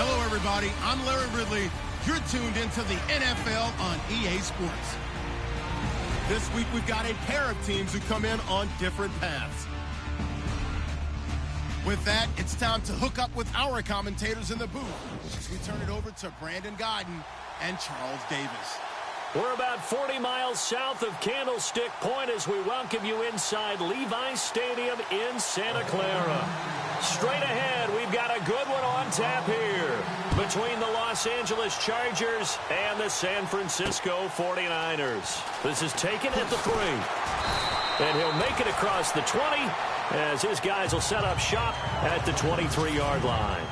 Hello, everybody. I'm Larry Ridley. You're tuned into the NFL on EA Sports. This week, we've got a pair of teams who come in on different paths. With that, it's time to hook up with our commentators in the booth as we turn it over to Brandon Godden and Charles Davis. We're about 40 miles south of Candlestick Point as we welcome you inside Levi's Stadium in Santa Clara. Straight ahead, we've got a good one on tap here between the Los Angeles Chargers and the San Francisco 49ers. This is taken at the 3. And he'll make it across the 20 as his guys will set up shop at the 23-yard line.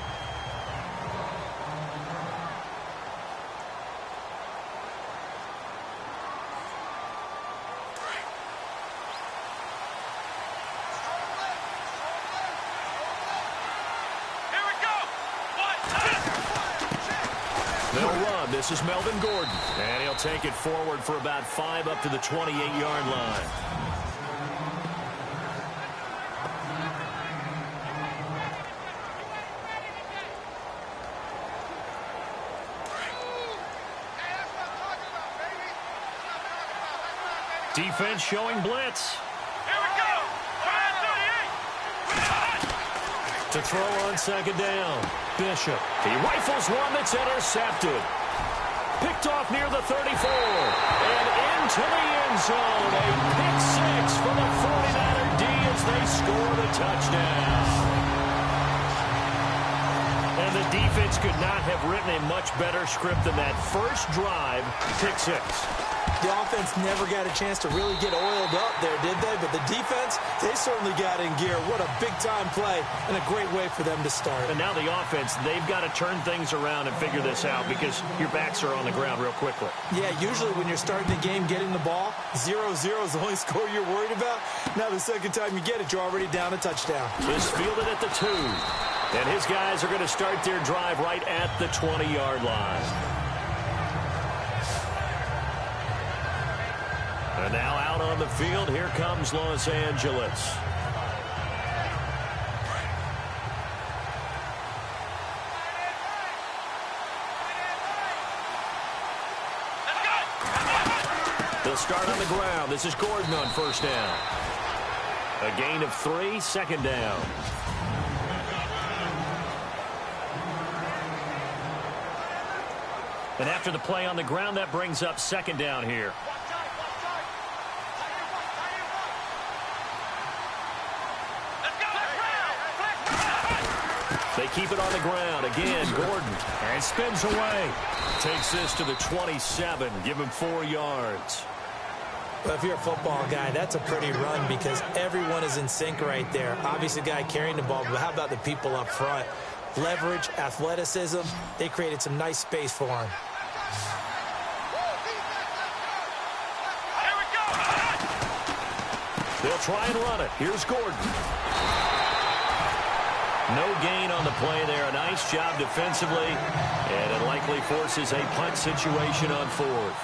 This is Melvin Gordon, and he'll take it forward for about 5 up to the 28-yard line. Defense showing blitz. Here we go. 538. To throw on second down. Bishop. He rifles one that's intercepted. Picked off near the 34. And into the end zone. A pick 6 for the 49er D as they score the touchdown. And the defense could not have written a much better script than that first drive. Pick 6. The offense never got a chance to really get oiled up there, did they? But the defense, they certainly got in gear. What a big-time play and a great way for them to start. And now the offense, they've got to turn things around and figure this out because your backs are on the ground real quickly. Yeah, usually when you're starting the game getting the ball, 0-0 is the only score you're worried about. Now the second time you get it, you're already down a touchdown. Is fielded at the 2. And his guys are going to start their drive right at the 20-yard line. And now out on the field, here comes Los Angeles. They'll start on the ground. This is Gordon on first down. A gain of 3, second down. And after the play on the ground, that brings up second down here. They keep it on the ground. Again, Gordon. And spins away. Takes this to the 27. Give him 4 yards. But if you're a football guy, that's a pretty run because everyone is in sync right there. Obviously, the guy carrying the ball, but how about the people up front? Leverage, athleticism. They created some nice space for him. Here we go. They'll try and run it. Here's Gordon. No gain on the play there. A nice job defensively. And it likely forces a punt situation on 4th.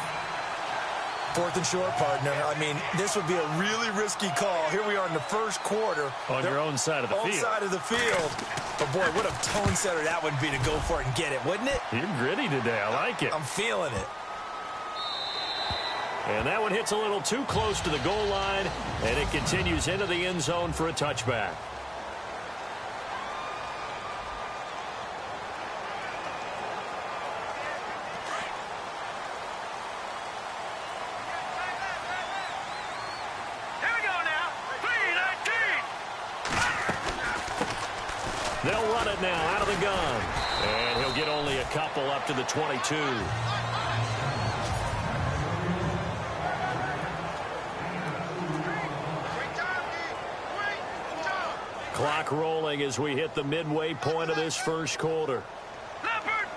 4th and short, partner. I mean, this would be a really risky call. Here we are in the first quarter. On your own side of the field. Own side of the field. But, boy, what a tone setter that would be to go for it and get it, wouldn't it? You're gritty today. I like it. I'm feeling it. And that one hits a little too close to the goal line. And it continues into the end zone for a touchback. They'll run it now out of the gun. And he'll get only a couple up to the 22. Clock rolling as we hit the midway point of this first quarter. Leopard!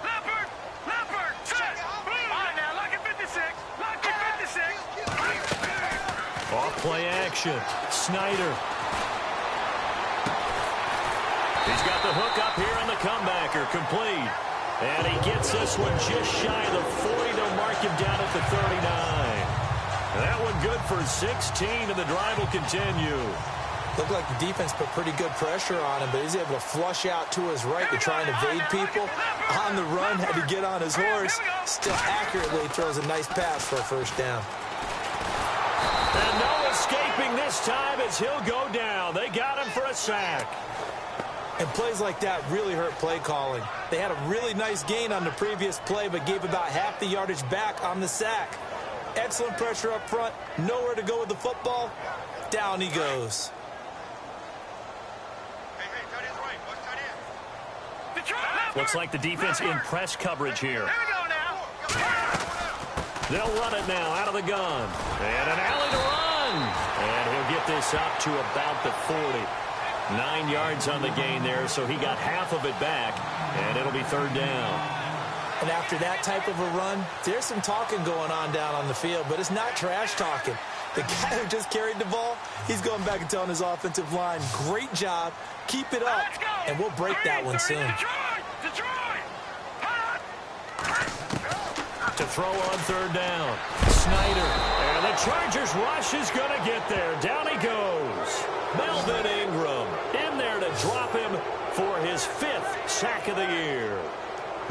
Set! All right, now, lock at 56. Lock at 56. Off play action. Snyder. He's got the hook up here on the comebacker, complete. And he gets this one just shy of the 40. They'll mark him down at the 39. And that one good for 16, and the drive will continue. Looked like the defense put pretty good pressure on him, but he's able to flush out to his right to try and evade people. On the run, had to get on his horse. Still accurately throws a nice pass for a first down. And no escaping this time as he'll go down. They got him for a sack. And plays like that really hurt play calling. They had a really nice gain on the previous play, but gave about half the yardage back on the sack. Excellent pressure up front. Nowhere to go with the football. Down he goes. Looks like the defense in press coverage here. They'll run it now out of the gun. And an alley to run. And he'll get this up to about the 40. 9 yards on the gain there, so he got half of it back. And it'll be third down. And after that type of a run, there's some talking going on down on the field, but it's not trash talking. The guy who just carried the ball, he's going back and telling his offensive line, great job, keep it up, and we'll break that one soon. To throw on third down, Snyder. And the Chargers rush is going to get there. Down he goes. Melvin Ingram in there to drop him for his 5th sack of the year.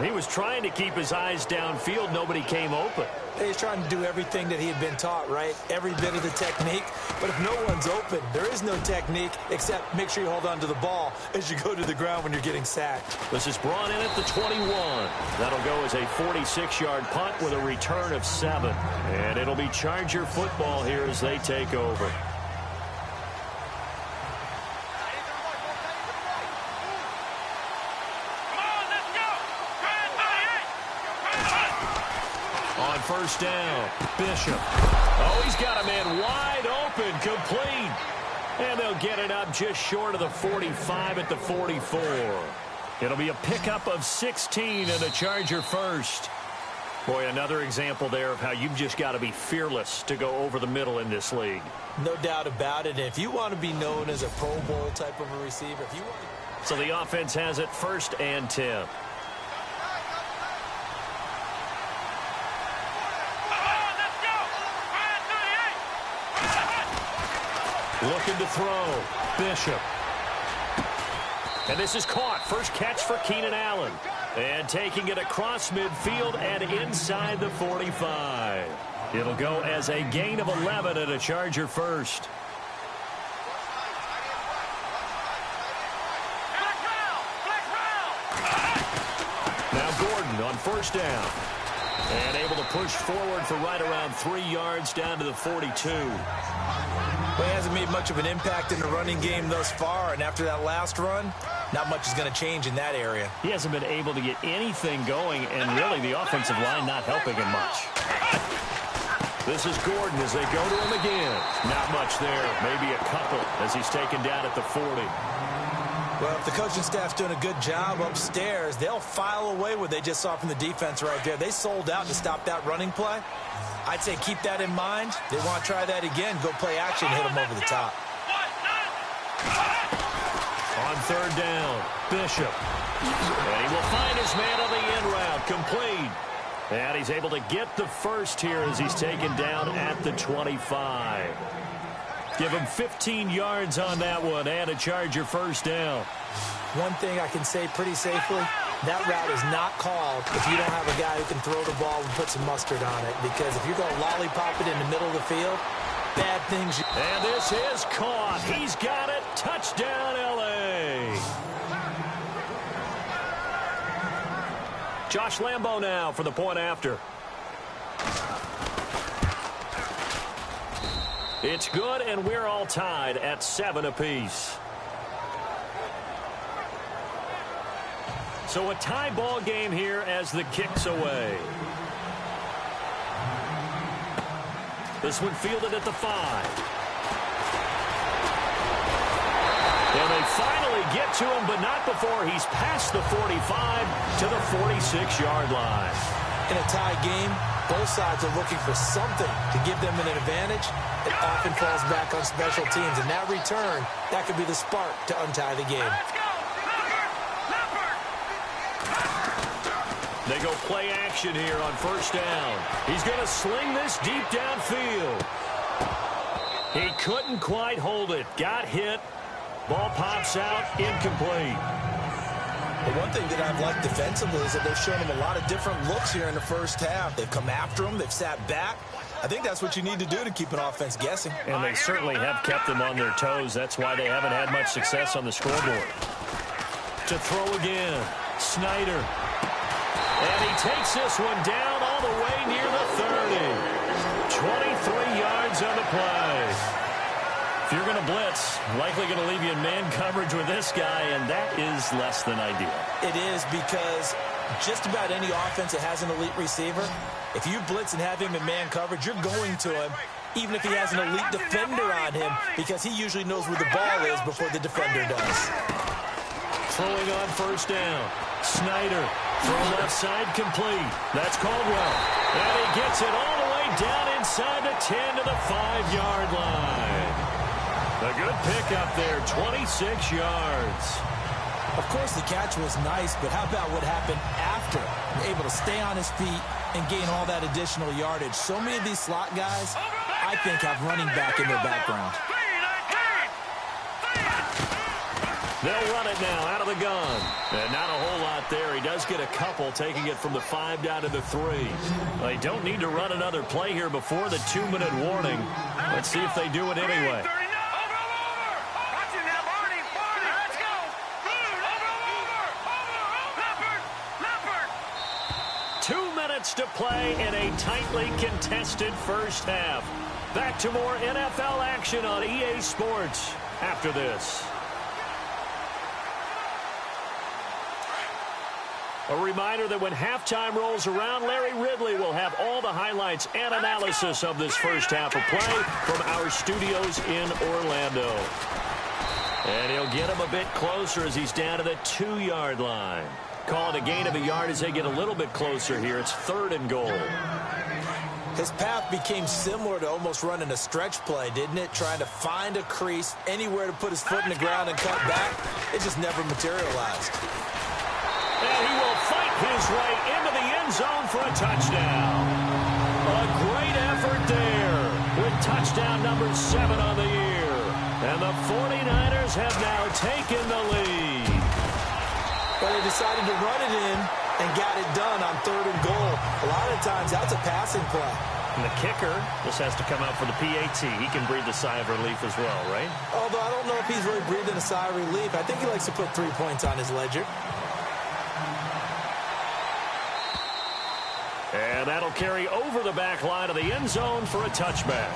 He was trying to keep his eyes downfield. Nobody came open. He's trying to do everything that he had been taught, right? Every bit of the technique. But if no one's open, there is no technique except make sure you hold on to the ball as you go to the ground when you're getting sacked. This is brought in at the 21. That'll go as a 46-yard punt with a return of 7. And it'll be Charger football here as they take over. On first down, Bishop. Oh, he's got a man wide open, complete. And they'll get it up just short of the 45 at the 44. It'll be a pickup of 16 and a Charger first. Boy, another example there of how you've just got to be fearless to go over the middle in this league. No doubt about it. If you want to be known as a Pro Bowl type of a receiver, if you want to... So the offense has it 1st and 10. Looking to throw. Bishop. And this is caught. First catch for Keenan Allen. And taking it across midfield and inside the 45. It'll go as a gain of 11 and a Charger first. Now Gordon on first down. And able to push forward for right around 3 yards down to the 42. Well, he hasn't made much of an impact in the running game thus far, and after that last run, not much is going to change in that area. He hasn't been able to get anything going, and really the offensive line not helping him much. This is Gordon as they go to him again. Not much there, maybe a couple as he's taken down at the 40. Well, if the coaching staff's doing a good job upstairs, they'll file away what they just saw from the defense right there. They sold out to stop that running play. I'd say keep that in mind. They want to try that again. Go play action, hit them over the top. On third down, Bishop. And he will find his man on the in route, complete. And he's able to get the first here as he's taken down at the 25. Give him 15 yards on that one and a Charger first down. One thing I can say pretty safely, that route is not called if you don't have a guy who can throw the ball and put some mustard on it. Because if you're going to lollipop it in the middle of the field, bad things. And this is caught. He's got it. Touchdown, L.A. Josh Lambo now for the point after. It's good, and we're all tied at 7 apiece. So a tie ball game here as the kick's away. This one fielded at the 5. And they finally get to him, but not before he's past the 45 to the 46-yard line. In a tie game, both sides are looking for something to give them an advantage. It often falls back on special teams. And that return, that could be the spark to untie the game. They go play action here on first down. He's going to sling this deep downfield. He couldn't quite hold it. Got hit. Ball pops out. Incomplete. But one thing that I've liked defensively is that they've shown him a lot of different looks here in the first half. They've come after him. They've sat back. I think that's what you need to do to keep an offense guessing. And they certainly have kept them on their toes. That's why they haven't had much success on the scoreboard. To throw again. Snyder. And he takes this one down all the way near the 30. 23 yards on the play. If you're going to blitz, likely going to leave you in man coverage with this guy, and that is less than ideal. It is, because just about any offense that has an elite receiver, if you blitz and have him in man coverage, you're going to him, even if he has an elite defender on him, because he usually knows where the ball is before the defender does. Throwing on first down. Snyder from left side, complete. That's Caldwell. And he gets it all the way down inside the 10 to the 5-yard line. A good pickup there, 26 yards. Of course, the catch was nice, but how about what happened after? Able to stay on his feet and gain all that additional yardage. So many of these slot guys, I think, have running back in their background. They'll run it now out of the gun. And not a whole lot there. He does get a couple, taking it from the 5 down to the 3. They don't need to run another play here before the 2-minute warning. Let's see if they do it anyway. 2 minutes to play in a tightly contested first half. Back to more NFL action on EA Sports after this. A reminder that when halftime rolls around, Larry Ridley will have all the highlights and analysis of this first half of play from our studios in Orlando. And he'll get him a bit closer as he's down to the 2-yard line. Call it a gain of a yard as they get a little bit closer here. It's 3rd and goal. His path became similar to almost running a stretch play, didn't it? Trying to find a crease, anywhere to put his foot in the ground and cut back. It just never materialized. And he will fight his way into the end zone for a touchdown. A great effort there with touchdown number 7 on the year. And the 49ers have now taken the lead. But they decided to run it in and got it done on 3rd and goal. A lot of times that's a passing play. And the kicker, this has to come out for the PAT. He can breathe a sigh of relief as well, right? Although I don't know if he's really breathing a sigh of relief. I think he likes to put 3 points on his ledger. And that'll carry over the back line of the end zone for a touchback.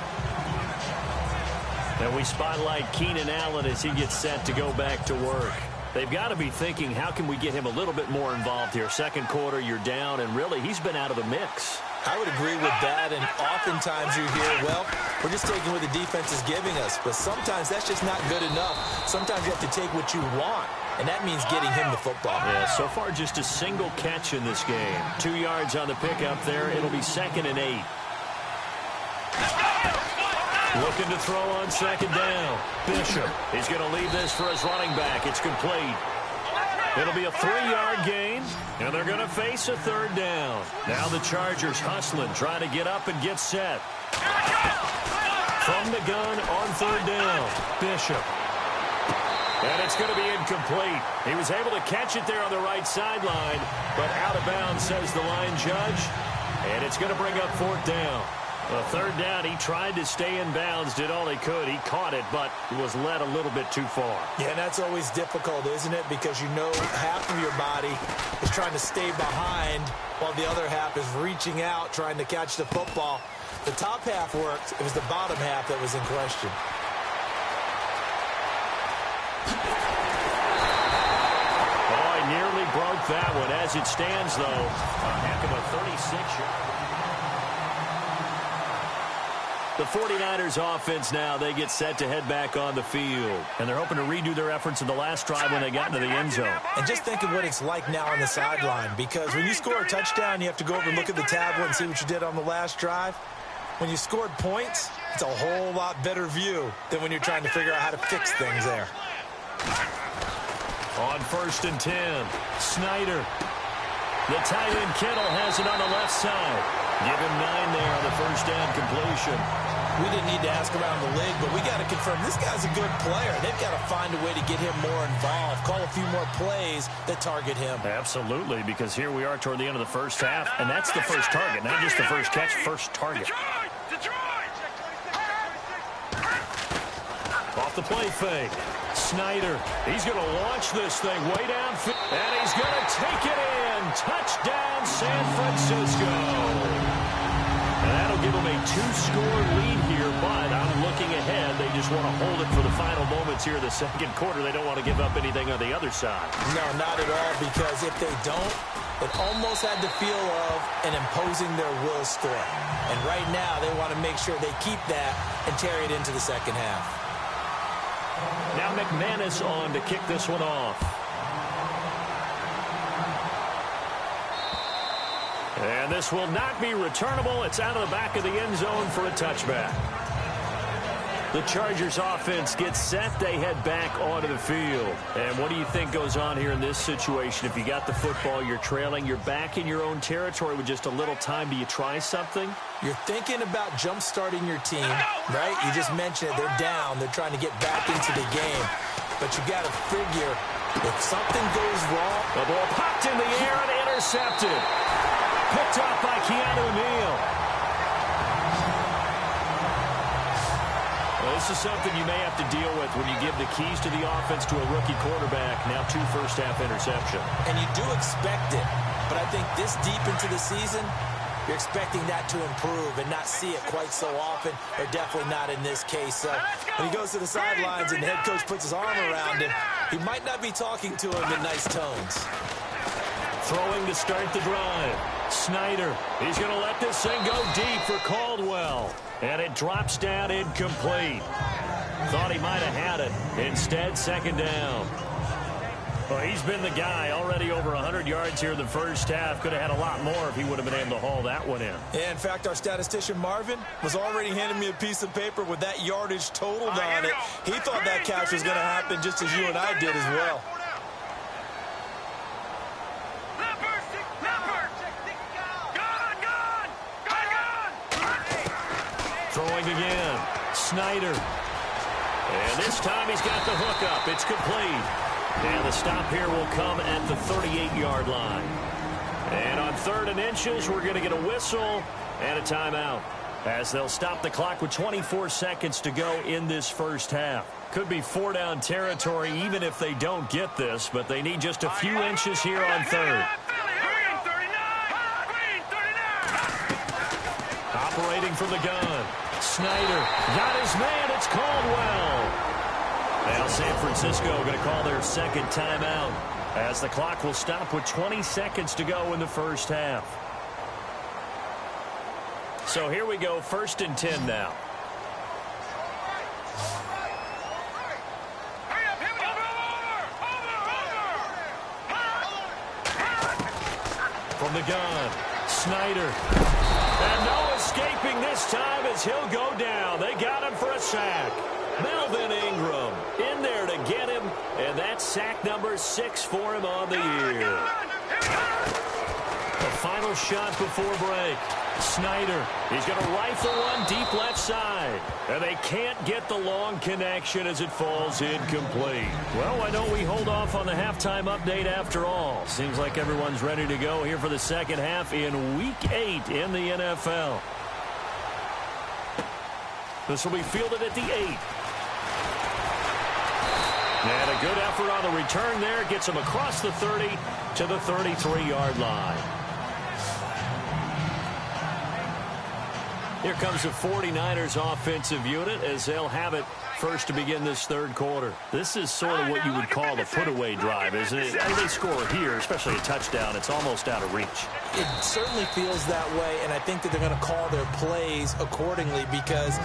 And we spotlight Keenan Allen as he gets set to go back to work. They've got to be thinking, how can we get him a little bit more involved here? Second quarter, you're down, and really, he's been out of the mix. I would agree with that, and oftentimes you hear, well, we're just taking what the defense is giving us. But sometimes that's just not good enough. Sometimes you have to take what you want, and that means getting him the football. Yeah, so far just a single catch in this game. 2 yards on the pickup there. It'll be 2nd and 8. Looking to throw on 2nd down. Bishop. He's going to leave this for his running back. It's complete. It'll be a 3-yard gain, and they're going to face a 3rd down. Now the Chargers hustling, trying to get up and get set. From the gun on 3rd down. Bishop. And it's going to be incomplete. He was able to catch it there on the right sideline, but out of bounds, says the line judge. And it's going to bring up 4th down. Well, 3rd down, he tried to stay in bounds, did all he could. He caught it, but was led a little bit too far. Yeah, and that's always difficult, isn't it? Because you know half of your body is trying to stay behind while the other half is reaching out, trying to catch the football. The top half worked. It was the bottom half that was in question. Oh, he nearly broke that one. As it stands, though, a heck of a 36-yard. The 49ers offense now, they get set to head back on the field. And they're hoping to redo their efforts in the last drive when they got into the end zone. And just think of what it's like now on the sideline. Because when you score a touchdown, you have to go over and look at the tablet and see what you did on the last drive. When you scored points, it's a whole lot better view than when you're trying to figure out how to fix things there. On 1st and 10, Snyder. The tight end Kittle has it on the left side. Give him 9 there on the 1st down completion. We didn't need to ask around the league, but we got to confirm this guy's a good player. They've got to find a way to get him more involved, call a few more plays that target him. Absolutely, because here we are toward the end of the first half, and that's the first target, not just the first catch, first target. Off the play fake. Snyder, he's going to launch this thing way downfield, and he's going to take it in. Touchdown, San Francisco. And that'll give them a 2-score lead here, but I'm looking ahead. They just want to hold it for the final moments here in the second quarter. They don't want to give up anything on the other side. No, not at all, because if they don't, it almost had the feel of an imposing their will score. And right now, they want to make sure they keep that and carry it into the second half. Now McManus on to kick this one off. And this will not be returnable. It's out of the back of the end zone for a touchback. The Chargers offense gets set. They head back onto the field. And what do you think goes on here in this situation? If you got the football, you're trailing, you're back in your own territory with just a little time. Do you try something? You're thinking about jump-starting your team, right? You just mentioned it. They're down. They're trying to get back into the game. But you got to figure if something goes wrong. The ball popped in the air and intercepted. Picked up by Keanu Neal. Well, this is something you may have to deal with when you give the keys to the offense to a rookie quarterback. Now 2 first-half interceptions. And you do expect it. But I think this deep into the season, you're expecting that to improve and not see it quite so often, or definitely not in this case. So when he goes to the sidelines and the head coach puts his arm around him, he might not be talking to him in nice tones. Throwing to start the drive. Snyder, he's going to let this thing go deep for Caldwell. And it drops down incomplete. Thought he might have had it. Instead, second down. Well, he's been the guy already over 100 yards here in the first half. Could have had a lot more if he would have been able to haul that one in. Yeah, in fact, our statistician Marvin was already handing me a piece of paper with that yardage totaled on it. He thought that catch was going to happen just as you and I did as well. Throwing again. Snyder. And this time he's got the hook up. It's complete. And the stop here will come at the 38-yard line. And on 3rd and inches, we're going to get a whistle and a timeout, as they'll stop the clock with 24 seconds to go in this first half. Could be 4-down territory even if they don't get this, but they need just a few inches here on 3rd. Operating from the gun. Snyder got his man. It's Caldwell. Now San Francisco going to call their second timeout, as the clock will stop with 20 seconds to go in the first half. So here we go, 1st and 10 now. From the gun, Snyder. And no escaping this time as he'll go down. They got him for a sack. Melvin Ingram in there to get him, and that's sack number 6 for him on the year. The final shot before break. Snyder, he's going to rifle one deep left side. And they can't get the long connection as it falls incomplete. Well, why don't we hold off on the halftime update after all? Seems like everyone's ready to go here for the second half in Week 8 in the NFL. This will be fielded at the 8. And a good effort on the return there. Gets him across the 30 to the 33-yard line. Here comes the 49ers offensive unit as they'll have it first to begin this third quarter. This is sort of what you would call a put-away drive, isn't it? I mean, they score here, especially a touchdown. It's almost out of reach. It certainly feels that way, and I think that they're going to call their plays accordingly, because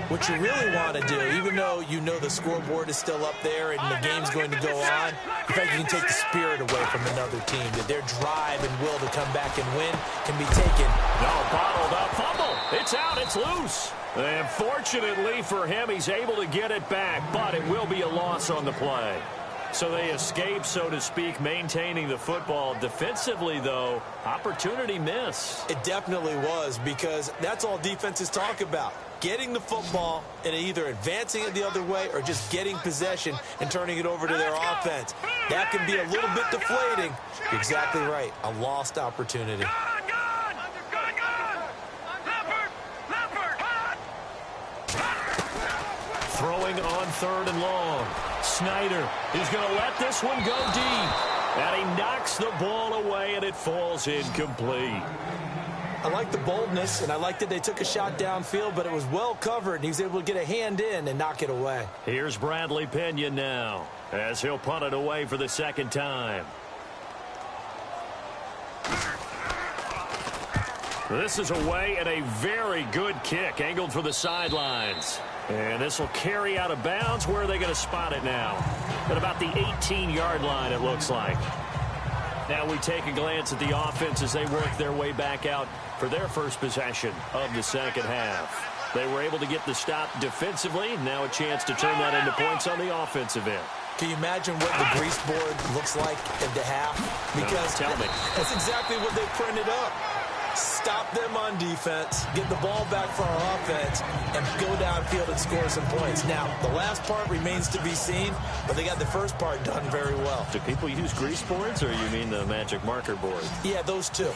what you really want to do, even though you know the scoreboard is still up there and the game's going to go on, in fact, you can take the spirit away from another team, that their drive and will to come back and win can be taken. No, bottled up, fumble. It's out, it's loose. And fortunately for him, he's able to get it back, but it will be a loss on the play. So they escape, so to speak, maintaining the football. Defensively, though, opportunity miss. It definitely was, because that's all defenses talk about. Getting the football and either advancing it the other way or just getting possession and turning it over to their offense. That can be a little bit deflating. You're exactly right. A lost opportunity. Throwing on 3rd and long. Snyder is going to let this one go deep. And he knocks the ball away, and it falls incomplete. I like the boldness, and I like that they took a shot downfield, but it was well covered, and he was able to get a hand in and knock it away. Here's Bradley Pinion now, as he'll punt it away for the 2nd time. This is away, and a very good kick, angled for the sidelines. And this will carry out of bounds. Where are they going to spot it now? At about the 18-yard line, it looks like. Now we take a glance at the offense as they work their way back out for their first possession of the 2nd half. They were able to get the stop defensively. Now a chance to turn that into points on the offensive end. Can you imagine what the grease board looks like at the half? Because no, tell me. That's exactly what they printed up. Stop them on defense, get the ball back for our offense, and go downfield and score some points. Now, the last part remains to be seen, but they got the first part done very well. Do people use grease boards, or you mean the magic marker board? Yeah, those two.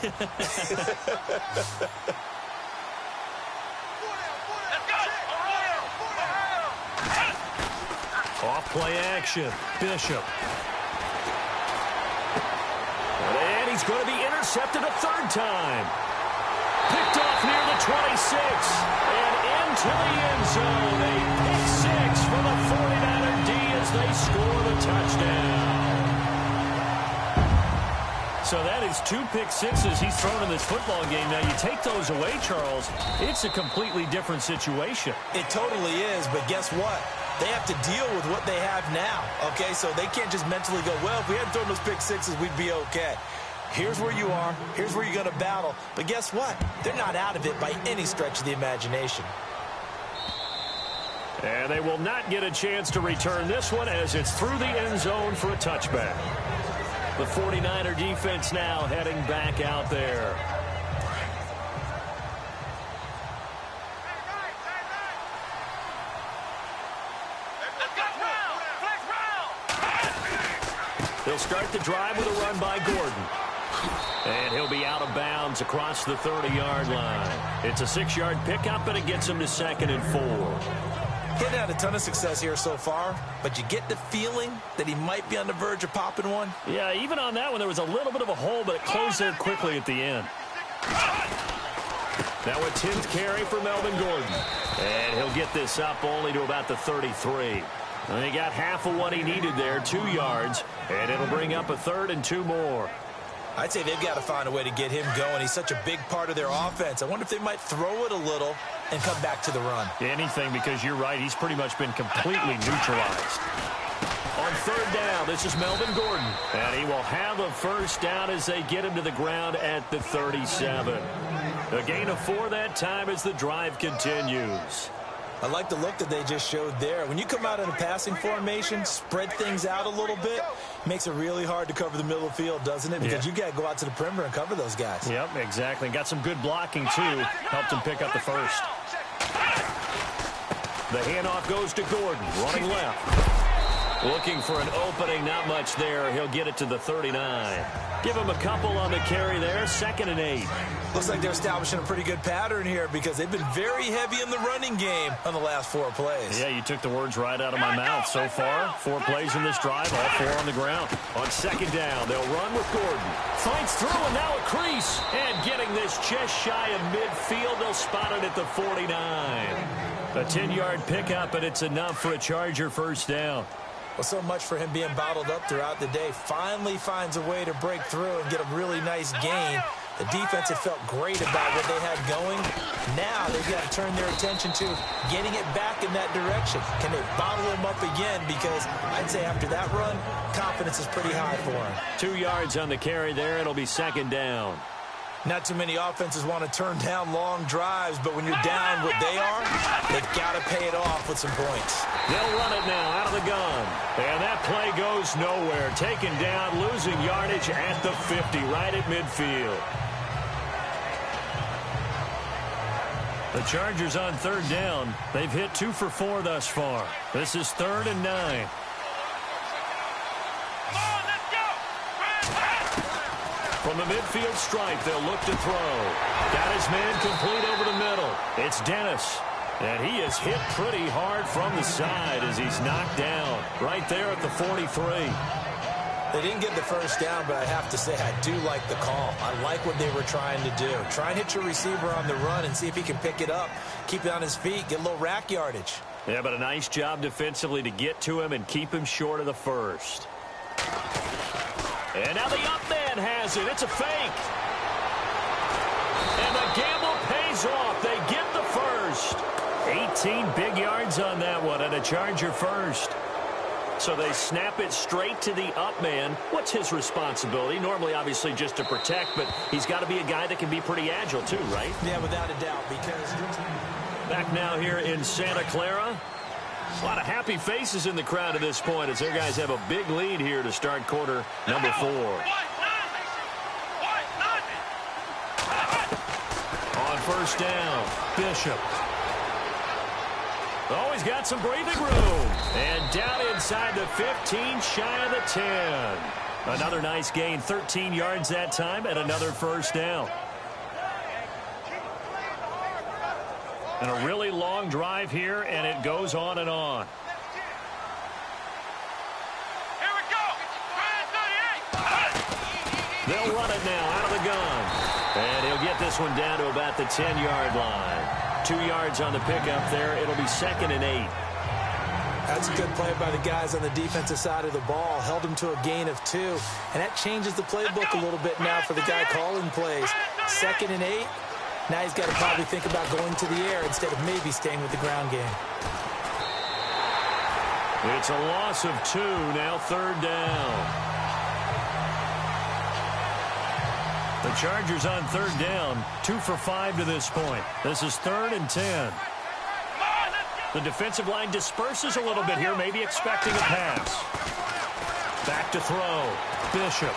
Off play action. Bishop. And he's going to be intercepted a 3rd time. Picked off near the 26. And into the end zone. A pick 6 for the 49er D as they score the touchdown. So that is 2 pick sixes he's thrown in this football game. Now, you take those away, Charles, it's a completely different situation. It totally is, but guess what? They have to deal with what they have now, okay? So they can't just mentally go, well, if we hadn't thrown those pick sixes, we'd be okay. Here's where you are. Here's where you're going to battle. But guess what? They're not out of it by any stretch of the imagination. And they will not get a chance to return this one as it's through the end zone for a touchback. The 49er defense now heading back out there. They'll start the drive with a run by Gordon. And he'll be out of bounds across the 30-yard line. It's a 6-yard pickup, and it gets him to 2nd and 4. He hasn't had a ton of success here so far, but you get the feeling that he might be on the verge of popping one. Yeah, even on that one, there was a little bit of a hole, but it closed there quickly at the end. Now a 10th carry for Melvin Gordon. And he'll get this up only to about the 33. And he got half of what he needed there, 2 yards, and it'll bring up a 3rd and 2 more. I'd say they've got to find a way to get him going. He's such a big part of their offense. I wonder if they might throw it a little and come back to the run. Anything, because you're right, he's pretty much been completely neutralized. On 3rd down, this is Melvin Gordon. And he will have a 1st down as they get him to the ground at the 37. A gain of 4 that time as the drive continues. I like the look that they just showed there. When you come out in a passing formation, spread things out a little bit, makes it really hard to cover the middle of the field, doesn't it? Because you got to go out to the perimeter and cover those guys. Yep, exactly. Got some good blocking, too. Helped him pick up the 1st. The handoff goes to Gordon, running left. Looking for an opening, not much there. He'll get it to the 39. Give him a couple on the carry there, 2nd and 8. Looks like they're establishing a pretty good pattern here because they've been very heavy in the running game on the last 4 plays. Yeah, you took the words right out of my mouth. So far, 4 plays in this drive, all 4 on the ground. On 2nd down, they'll run with Gordon. Fights through, and now a crease. And getting this just shy of midfield, they'll spot it at the 49. A 10-yard pickup, and it's enough for a Charger 1st down. Well, so much for him being bottled up throughout the day. Finally finds a way to break through and get a really nice gain. The defense had felt great about what they had going. Now they've got to turn their attention to getting it back in that direction. Can they bottle him up again? Because I'd say after that run, confidence is pretty high for him. 2 yards on the carry there. It'll be 2nd down. Not too many offenses want to turn down long drives, but when you're down what they are, they've got to pay it off with some points. They'll run it now out of the gun. And that play goes nowhere. Taken down, losing yardage at the 50, right at midfield. The Chargers on third down. They've hit 2 for 4 thus far. This is 3rd and 9. From the midfield stripe, they'll look to throw. Got his man complete over the middle. It's Dennis. And he is hit pretty hard from the side as he's knocked down right there at the 43. They didn't get the first down, but I have to say I do like the call. I like what they were trying to do. Try and hit your receiver on the run and see if he can pick it up, keep it on his feet, get a little rack yardage. Yeah, but a nice job defensively to get to him and keep him short of the first. And now the up man has it. It's a fake. And the gamble pays off. They get the first. 18 big yards on that one and a Charger first. So they snap it straight to the up man. What's his responsibility? Normally, obviously, just to protect, but he's got to be a guy that can be pretty agile too, right? Yeah, without a doubt, because... Back now here in Santa Clara. A lot of happy faces in the crowd at this point as their guys have a big lead here to start quarter number 4. On first down, Bishop. Oh, he's got some breathing room. And down inside the 15, shy of the 10. Another nice gain, 13 yards that time, and another first down. And a really long drive here, and it goes on and on. Here we go. They'll run it now out of the gun. And he'll get this one down to about the 10-yard line. 2 yards on the pickup there. It'll be 2nd and 8. That's a good play by the guys on the defensive side of the ball. Held them to a gain of 2. And that changes the playbook a little bit now for the guy calling plays. 2nd and 8. Now he's got to probably think about going to the air instead of maybe staying with the ground game. It's a loss of 2, now 3rd down. The Chargers on 3rd down, 2 for 5 to this point. This is 3rd and 10. The defensive line disperses a little bit here, maybe expecting a pass. Back to throw, Bishop.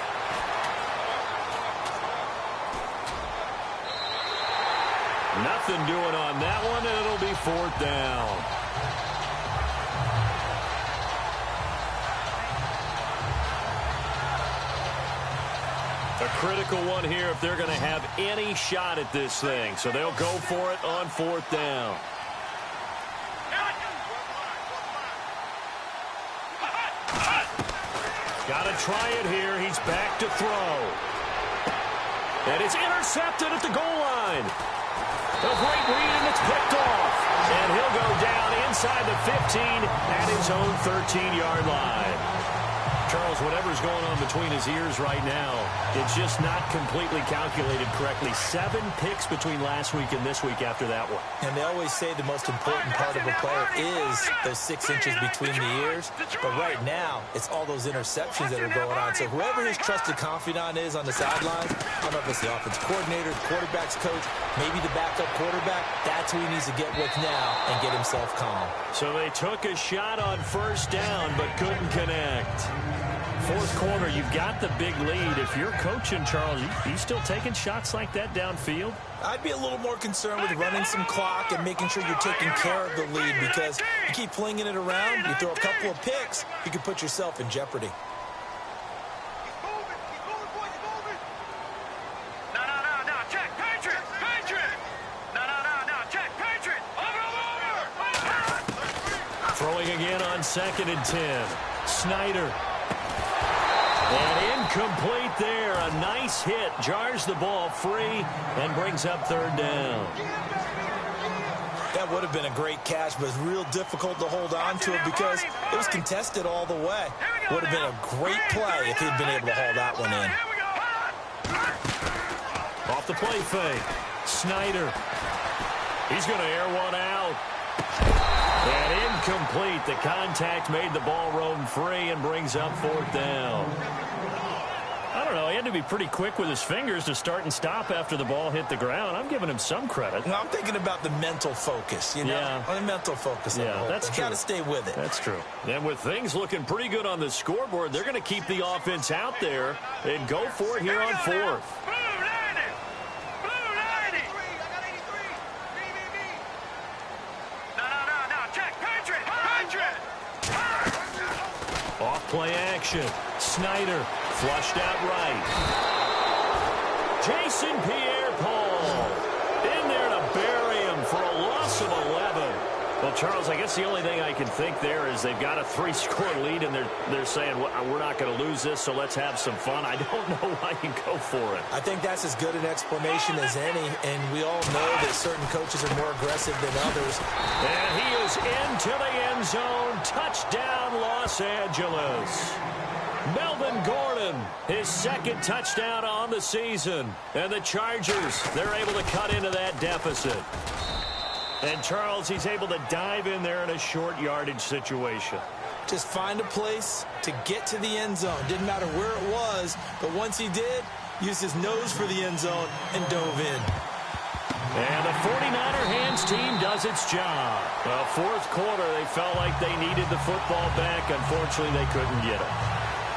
Nothing doing on that one, and it'll be 4th down. A critical one here if they're going to have any shot at this thing. So they'll go for it on 4th down. Got to try it here. He's back to throw. And it's intercepted at the goal line. A great read, and it's picked off. And he'll go down inside the 15 at his own 13-yard line. Charles, whatever's going on between his ears right now, it's just not completely calculated correctly. 7 picks between last week and this week after that one. And they always say the most important part of a player is those 6 inches between the ears. But right now, it's all those interceptions that are going on. So whoever his trusted confidant is on the sidelines, I don't know if it's the offense coordinator, the quarterback's coach, maybe the backup quarterback, that's who he needs to get with now and get himself calm. So they took a shot on 1st down but couldn't connect. 4th quarter, you've got the big lead. If you're coaching, Charles, you still taking shots like that downfield? I'd be a little more concerned with running some clock and making sure you're taking care of the lead, because you keep flinging it around, you throw a couple of picks, you can put yourself in jeopardy. Throwing again on 2nd and 10. Snyder. And incomplete there. A nice hit. Jars the ball free and brings up 3rd down. That would have been a great catch, but it's real difficult to hold on to it because it was contested all the way. Would have been a great play if he'd been able to haul that one in. Off the play fake. Snyder. He's going to air one out. And incomplete. The contact made the ball roam free and brings up 4th down. I don't know. He had to be pretty quick with his fingers to start and stop after the ball hit the ground. I'm giving him some credit. Well, I'm thinking about the mental focus, you know? Yeah. The mental focus. Yeah, that's true. Got to stay with it. That's true. And with things looking pretty good on the scoreboard, they're going to keep the offense out there and go for it here on fourth. Off-play action. Snyder flushed out right. Jason Pierre-Paul in there to bury him for a loss of 11. Well, Charles, I guess the only thing I can think there is they've got a 3-score lead, and they're saying, well, we're not going to lose this, so let's have some fun. I don't know why you go for it. I think that's as good an explanation as any, and we all know that certain coaches are more aggressive than others. And he is into the end zone. Touchdown, Los Angeles. Melvin Gordon, his second touchdown on the season. And the Chargers, they're able to cut into that deficit. And Charles, he's able to dive in there in a short yardage situation. Just find a place to get to the end zone. Didn't matter where it was, but once he did, used his nose for the end zone and dove in. And the 49er hands team does its job. Well, fourth quarter, they felt like they needed the football back. Unfortunately, they couldn't get it.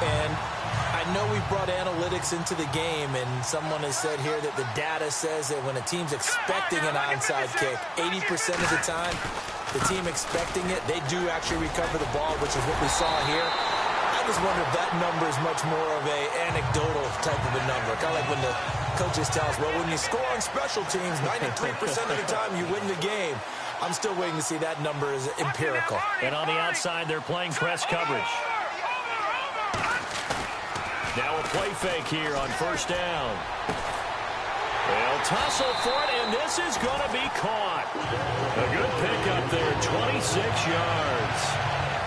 And I know we brought analytics into the game, and someone has said here that the data says that when a team's expecting an onside kick, 80% of the time, the team expecting it, they do actually recover the ball, which is what we saw here. I just wonder if that number is much more of a anecdotal type of a number. Kind of like when the coaches tell us, well, when you score on special teams, 93% of the time you win the game. I'm still waiting to see that number is empirical. And on the outside, they're playing press coverage. Now a play fake here on first down. They'll tussle for it, and this is going to be caught. A good pickup there, 26 yards.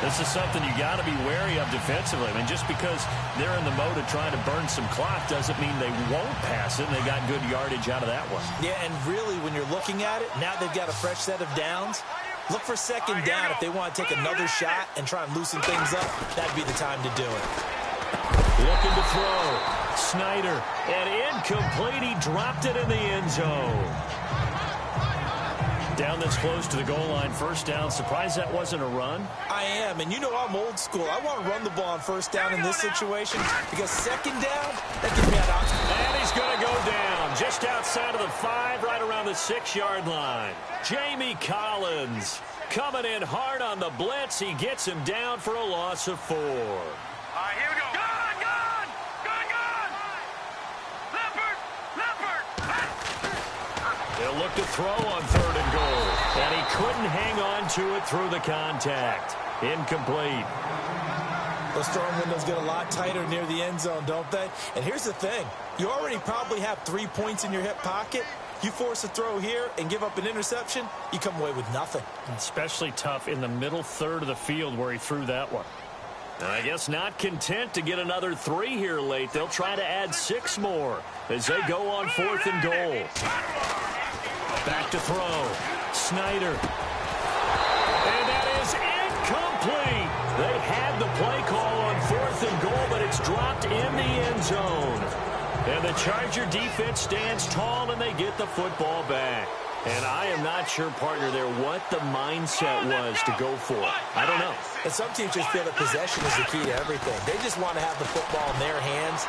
This is something you got to be wary of defensively. I mean, just because they're in the mode of trying to burn some clock doesn't mean they won't pass it, and they got good yardage out of that one. Yeah, and really, when you're looking at it, now they've got a fresh set of downs. Look for second down if they want to take another shot and try and loosen things up. That'd be the time to do it. Looking to throw. Snyder. And incomplete. He dropped it in the end zone. Down this close to the goal line. First down. Surprised that wasn't a run? I am. And you know I'm old school. I want to run the ball on first down in this situation because second down, that gives me an option. And he's going to go down just outside of the 5, right around the 6-yard line. Jamie Collins coming in hard on the blitz. He gets him down for a loss of 4. All right, here we go. Gun! Leopard! They'll look to throw on 3rd and goal. And he couldn't hang on to it through the contact. Incomplete. Those throwing windows get a lot tighter near the end zone, don't they? And here's the thing. You already probably have 3 points in your hip pocket. You force a throw here and give up an interception, you come away with nothing. Especially tough in the middle third of the field where he threw that one. And I guess not content to get another 3 here late. They'll try to add 6 more as they go on 4th and goal. Back to throw. Snyder. And that is incomplete. They had the play call on 4th and goal, but it's dropped in the end zone. And the Charger defense stands tall, and they get the football back. And I am not sure, partner, there what the mindset was to go for it. I don't know. And some teams just feel that possession is the key to everything. They just want to have the football in their hands.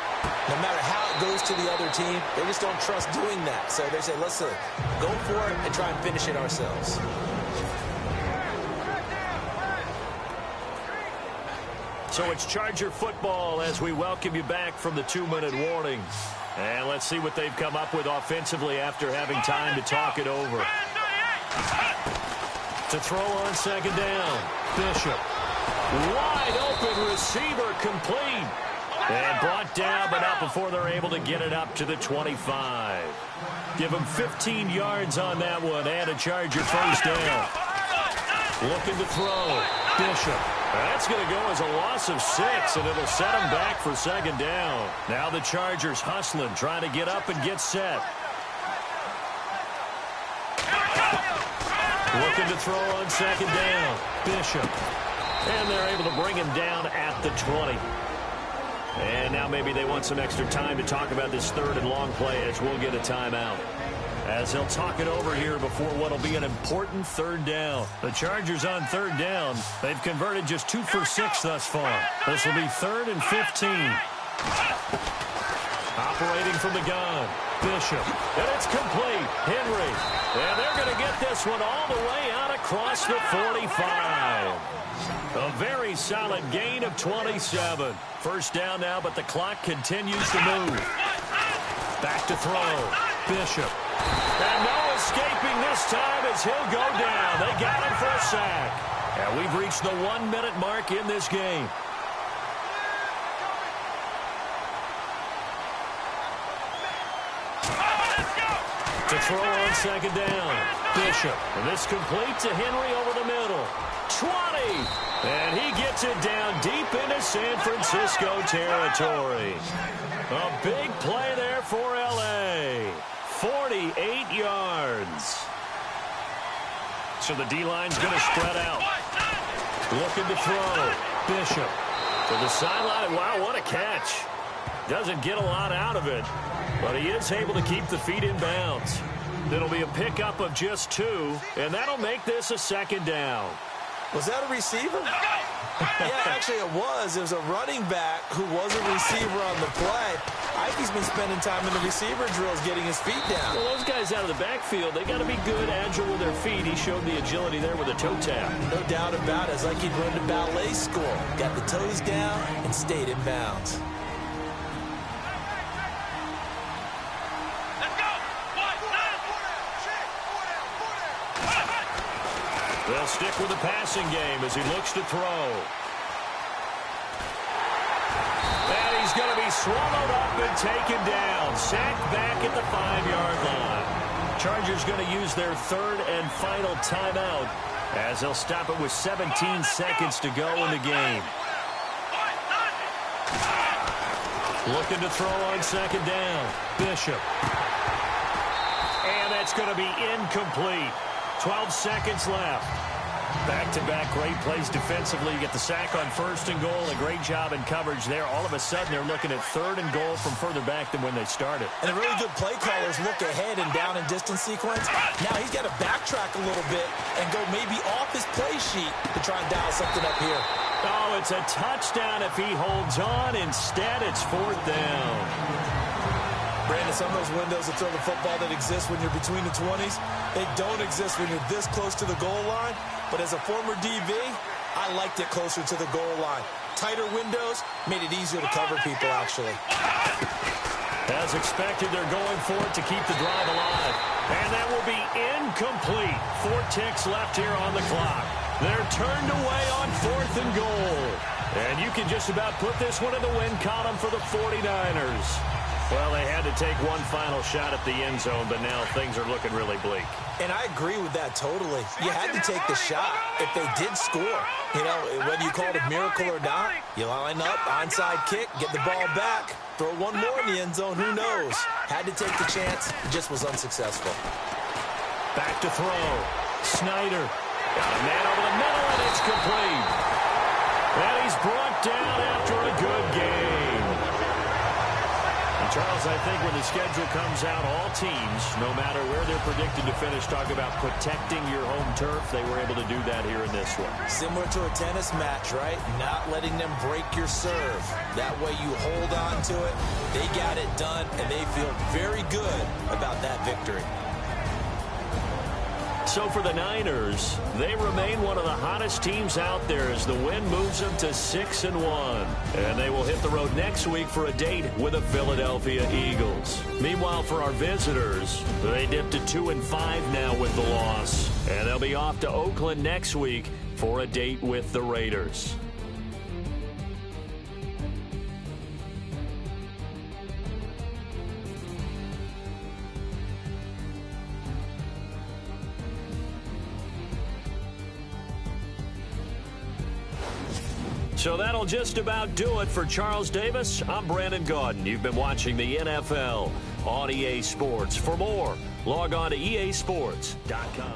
No matter how it goes to the other team, they just don't trust doing that. So they say, listen, go for it and try and finish it ourselves. So it's Charger football as we welcome you back from the 2-minute warning. And let's see what they've come up with offensively after having time to talk it over. To throw on 2nd down. Bishop. Wide open receiver complete. And brought down, but not before they're able to get it up to the 25. Give them 15 yards on that one and a Charger first down. Looking to throw. Bishop. That's going to go as a loss of 6, and it'll set them back for 2nd down. Now the Chargers hustling, trying to get up and get set. Looking to throw on 2nd down. Bishop. And they're able to bring him down at the 20. And now maybe they want some extra time to talk about this third and long play as we'll get a timeout. As they'll talk it over here before what will be an important third down. The Chargers on third down. They've converted just 2 for 6 thus far. This will be 3rd and 15. Operating from the gun. Bishop. And it's complete. Henry. And they're going to get this one all the way out across the 45. A very solid gain of 27. First down now, but the clock continues to move. Back to throw. Bishop. And no escaping this time as he'll go down. They got him for a sack. And we've reached the 1-minute mark in this game. To throw on second down. Bishop. And this complete to Henry over the middle. 20. And he gets it down deep into San Francisco territory. A big play there for L.A. 48 yards. So the D-line's going to spread out. Looking to throw. Bishop. To the sideline. Wow, what a catch. Doesn't get a lot out of it, but he is able to keep the feet in bounds. It'll be a pickup of just 2, and that'll make this a second down. Was that a receiver? Yeah, actually it was. It was a running back who was a receiver on the play. I think he's been spending time in the receiver drills getting his feet down. Well, those guys out of the backfield, they got to be good, agile with their feet. He showed the agility there with a toe tap. No doubt about it. It's like he'd run to ballet school. Got the toes down and stayed in bounds. They'll stick with the passing game as he looks to throw. And he's going to be swallowed up and taken down. Sacked back at the 5-yard line. Chargers going to use their 3rd and final timeout as they'll stop it with 17 seconds to go in the game. Looking to throw on second down. Bishop. And that's going to be incomplete. 12 seconds left. Back-to-back great plays defensively. You get the sack on 1st and goal. A great job in coverage there. All of a sudden, they're looking at 3rd and goal from further back than when they started. And the really good play callers look ahead and down and distance sequence. Now he's got to backtrack a little bit and go maybe off his play sheet to try and dial something up here. Oh, it's a touchdown if he holds on. Instead, it's 4th down. Brandon, some of those windows to throw the football that exist when you're between the 20s, they don't exist when you're this close to the goal line. But as a former DB, I liked it closer to the goal line. Tighter windows made it easier to cover people, actually. As expected, they're going for it to keep the drive alive. And that will be incomplete. 4 ticks left here on the clock. They're turned away on 4th and goal. And you can just about put this one in the win column for the 49ers. Well, they had to take one final shot at the end zone, but now things are looking really bleak. And I agree with that totally. You had to take the shot if they did score. You know, whether you call it a miracle or not, you line up, onside kick, get the ball back, throw one more in the end zone, who knows? Had to take the chance, it just was unsuccessful. Back to throw. Snyder. Got a man over the middle, and it's complete. And he's brought down after a good game. Charles, I think when the schedule comes out, all teams, no matter where they're predicted to finish, talk about protecting your home turf. They were able to do that here in this one. Similar to a tennis match, right? Not letting them break your serve. That way you hold on to it. They got it done, and they feel very good about that victory. So for the Niners, they remain one of the hottest teams out there as the win moves them to 6-1. And they will hit the road next week for a date with the Philadelphia Eagles. Meanwhile, for our visitors, they dipped to 2-5 now with the loss. And they'll be off to Oakland next week for a date with the Raiders. So that'll just about do it for Charles Davis. I'm Brandon Gaudin. You've been watching the NFL on EA Sports. For more, log on to easports.com.